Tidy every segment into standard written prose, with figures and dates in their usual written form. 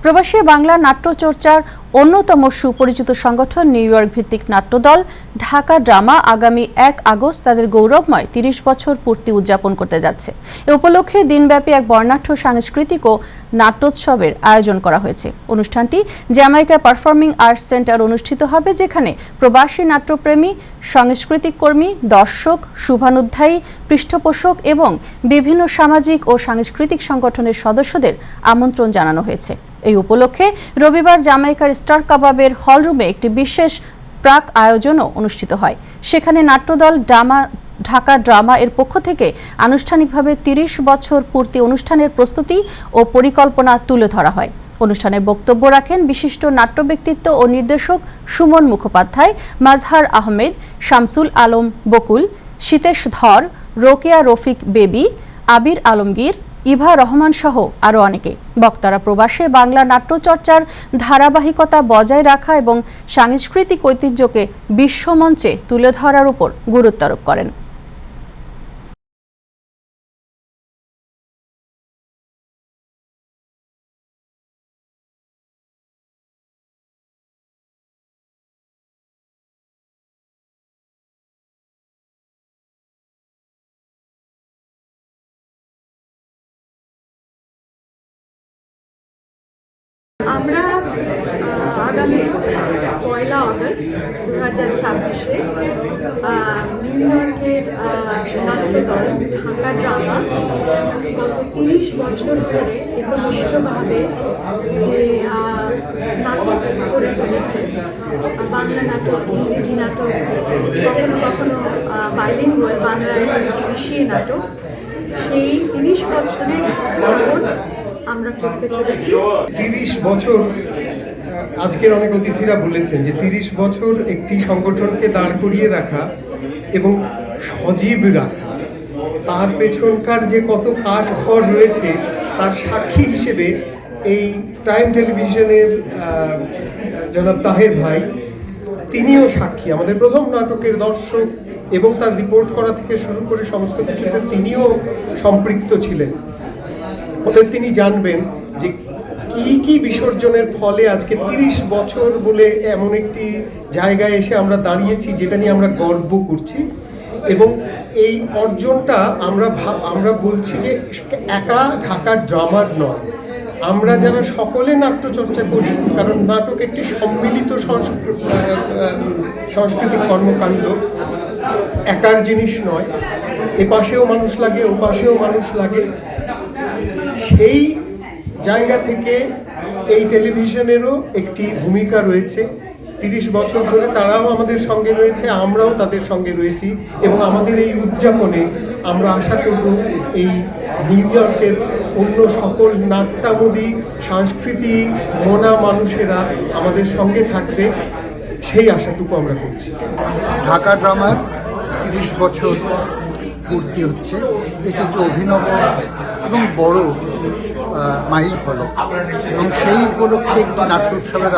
প্রবাসী বাংলা নাট্যচর্চার অন্যতম সুপরিচিত সংগঠন নিউ ইয়র্ক ভিত্তিক নাট্যদল ঢাকা ড্রামা আগামী ১ আগস্ট তাদের গৌরবময় ৩০ বছর পূর্তি উদযাপন করতে যাচ্ছে। এ উপলক্ষে দিনব্যাপী এক বর্ণাঢ্য সাংস্কৃতিক ও নাট্যোৎসবের আয়োজন করা হয়েছে। অনুষ্ঠানটি জ্যামাইকা পারফর্মিং আর্টস সেন্টার অনুষ্ঠিত হবে, যেখানে প্রবাসী নাট্যপ্রেমী, সাংস্কৃতিক কর্মী, দর্শক, শুভানুধ্যায়ী, পৃষ্ঠপোষক এবং বিভিন্ন সামাজিক ও সাংস্কৃতিক সংগঠনের সদস্যদের আমন্ত্রণ জানানো হয়েছে। এই উপলক্ষে রবিবার জ্যামাইকার স্টার কাবাবের হলরুমে একটি বিশেষ প্রাক আয়োজনও অনুষ্ঠিত হয়। সেখানে নাট্যদল ঢাকা ড্রামা এর পক্ষ থেকে আনুষ্ঠানিকভাবে ৩০ বছর পূর্তি অনুষ্ঠানের প্রস্তুতি ও পরিকল্পনা তুলে ধরা হয়। অনুষ্ঠানে বক্তব্য রাখেন বিশিষ্ট নাট্য ব্যক্তিত্ব ও নির্দেশক সুমন মুখোপাধ্যায়, মাজহার আহমেদ, শামসুল আলম বকুল, শীতেশ ধর, রোকেয়া রফিক বেবি, আবির আলমগীর, ইভা রহমান সহ আরও অনেকে। বক্তারা প্রবাসে বাংলা নাট্যচর্চার ধারাবাহিকতা বজায় রাখা এবং সাংস্কৃতিক ঐতিহ্যকে বিশ্বমঞ্চে তুলে ধরার উপর গুরুত্ব আরোপ করেন। আমরা আগামী ১ আগস্ট ২০২৬-এ নিউ ইয়র্কের নাট্যদল ঢাকা ড্রামা গত ৩০ বছর ধরে একনিষ্ঠভাবে যে নাটক করে চলেছে, বাংলা নাটক, ইংরেজি নাটক, কখনো কখনো বাইলিঙ্গুয়াল বাংলা ইংরেজি মিশিয়ে নাটক, সেই ৩০ বছরের যাবৎ আমরা করতে চলেছি। ৩০ বছর, আজকের অনেক অতিথিরা বলেছেন যে ৩০ বছর একটি সংগঠনকে দাঁড় করিয়ে রাখা এবং সজীব রাখা, তার পেছনকার যে কত কাঠখড় রয়েছে তার সাক্ষী হিসেবে এই টাইম টেলিভিশনের জনাব তাহের ভাই, তিনিও সাক্ষী। আমাদের প্রথম নাটকের দর্শক এবং তার রিপোর্ট করা থেকে শুরু করে সমস্ত কিছুতে তিনিও সম্পৃক্ত ছিলেন। ওদের তিনি জানবেন যে কি বিসর্জনের ফলে আজকে ৩০ বছর বলে এমন একটি জায়গায় এসে আমরা দাঁড়িয়েছি, যেটা নিয়ে আমরা গর্ব করছি। এবং এই অর্জনটা আমরা বলছি যে একা ঢাকা ড্রামার নয়, আমরা যারা সকলে নাট্যচর্চা করি, কারণ নাটক একটি সম্মিলিত সাংস্কৃতিক কর্মকাণ্ড, একার জিনিস নয়। এ পাশেও মানুষ লাগে, ও পাশেও মানুষ লাগে। সেই জায়গা থেকে এই টেলিভিশনেরও একটি ভূমিকা রয়েছে। ৩০ বছর ধরে তারাও আমাদের সঙ্গে রয়েছে, আমরাও তাদের সঙ্গে রয়েছি। এবং আমাদের এই উদযাপনে আমরা আশা করব এই নিউ ইয়র্কের অন্য সকল নাট্যামোদী সাংস্কৃতিক মনা মানুষেরা আমাদের সঙ্গে থাকবে, সেই আশাটুকু আমরা করছি। ঢাকা ড্রামার ৩০ বছর পূর্তি হচ্ছে। এটি একটি অভিনব এবং বড় মাইল ফলক, এবং সেই উপলক্ষে একটি নাট্য উৎসবের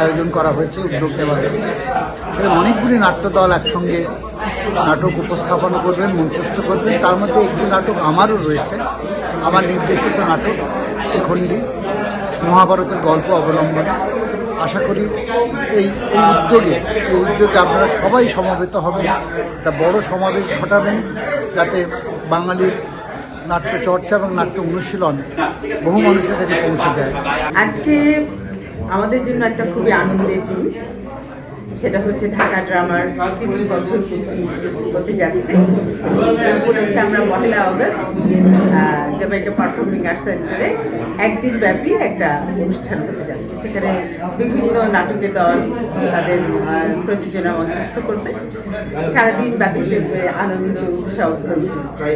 আয়োজন করা হয়েছে, উদ্যোগ নেওয়া হয়েছে। সেখানে অনেকগুলি নাট্যদল একসঙ্গে নাটক উপস্থাপন করবেন, মঞ্চস্থ করবেন। তার মধ্যে একটি নাটক আমারও রয়েছে, আমার নির্দেশিত নাটক শিখণ্ডী, মহাভারতের গল্প অবলম্বনে। আশা করি এই উদ্যোগে আপনারা সবাই সমবেত হবেন, একটা বড় সমাবেশ ঘটাবেন, যাতে বাঙালির নাট্য চর্চা এবং নাট্য অনুশীলন বহু মানুষের কাছে পৌঁছে যায়। আজকে আমাদের জন্য একটা খুবই আনন্দের দিন, সেটা হচ্ছে ঢাকা ড্রামার ৩০ বছর হতে যাচ্ছে। এই উপলক্ষে আমরা ১ আগস্ট জ্যামাইকা পারফর্মিং আর্টস সেন্টারে একদিন ব্যাপী একটা অনুষ্ঠান হতে যাচ্ছে। সেখানে বিভিন্ন নাটকের দল তাদের প্রযোজনা মঞ্চস্থ করবে। সারাদিন ব্যাপী চলবে আনন্দ, উৎসব।